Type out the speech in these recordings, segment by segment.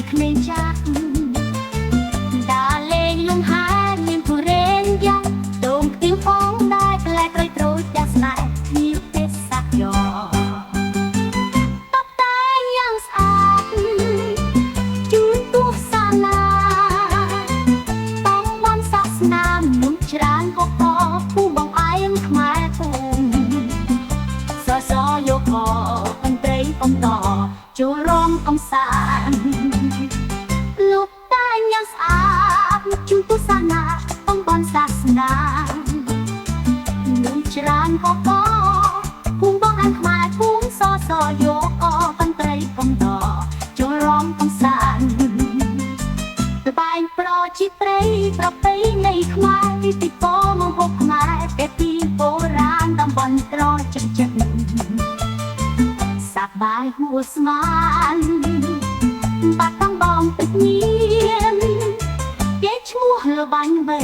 ក្មេងចាស់ដើរលេងលំហែមានទុរេនយ៉ាងដូងខ្ទិះផងដែរផ្លែក្រូចត្រួយទាំងស្នេហ៍មានទេសសាក់យោតបតែយ៉ាងស្អាតជូនទស្សនាต้องបានសាសនាមនុស្សច្រើនកកពូបងឯងខ្មែរពូសសយកកបន្ត្រីកំតចូលរំកំសាន្តលោកតែយ៉ាងស្អាតជូនទស្សនាต้องបានសាសនាមនុស្សច្រើនកកពូបងឯងខ្មែរពូសសយកកបន្ត្រីកំតចូលរំកំសាន្តបែងប្រជីត្រីប្រពៃណីខ្មែរពីពោមកហូបខ្មែរពេលពីបុរាណតំបន់ត្រចិញ្ចឹមសប្បាយហួស្មានបាត់តំបងទឹកញៀនគេឈ្មោះលបាញ់បី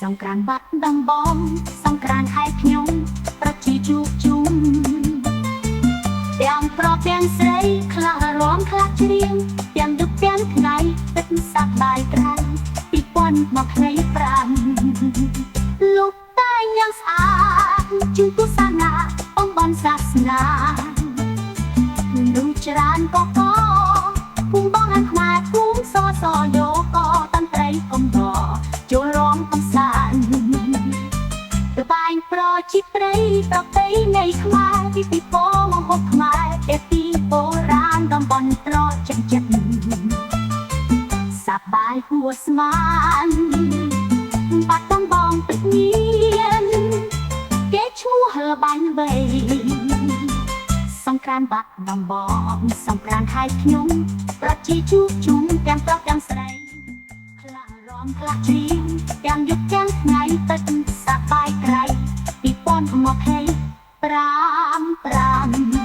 សង្ក្រាន្តបាត់តំបងសង្ក្រាន្តខែខ្ញុំប្រជាជួបជុំទាំងប្រុសទាំងស្រីខ្លះរាំខ្លះច្រៀងទាំងដឹកទាំងថ្ងៃទឹកសប្បាយក្រៃ2025លោកតែយ៉ាងស្អាតជូនទស្សនាអង្គបានសាសនាមនុស្សច្រើនកកភូមិបងអានខ្មែរភូមិសសយកកតន្ត្រីកំដរចូលរំកំសាន្តទៅបែងប្រជីត្រីប្រពៃណីខ្មែរពីពោមកហូបខ្មែរពេលពីបុរាណតំបន់ត្រចិញ្ចឹមសប្បាយហួស្មានបាត់តំបងទឹកញៀនគេឈ្មោះលបាញ់បីសង្ក្រាន្តបាត់តំបងសង្ក្រាន្តខែខ្ញុំប្រជាជួបជុំទាំងប្រុសទាំងស្រីខ្លះរាំខ្លះច្រៀងទាំងយប់ទាំងថ្ងៃទឹកសប្បាយក្រៃ2025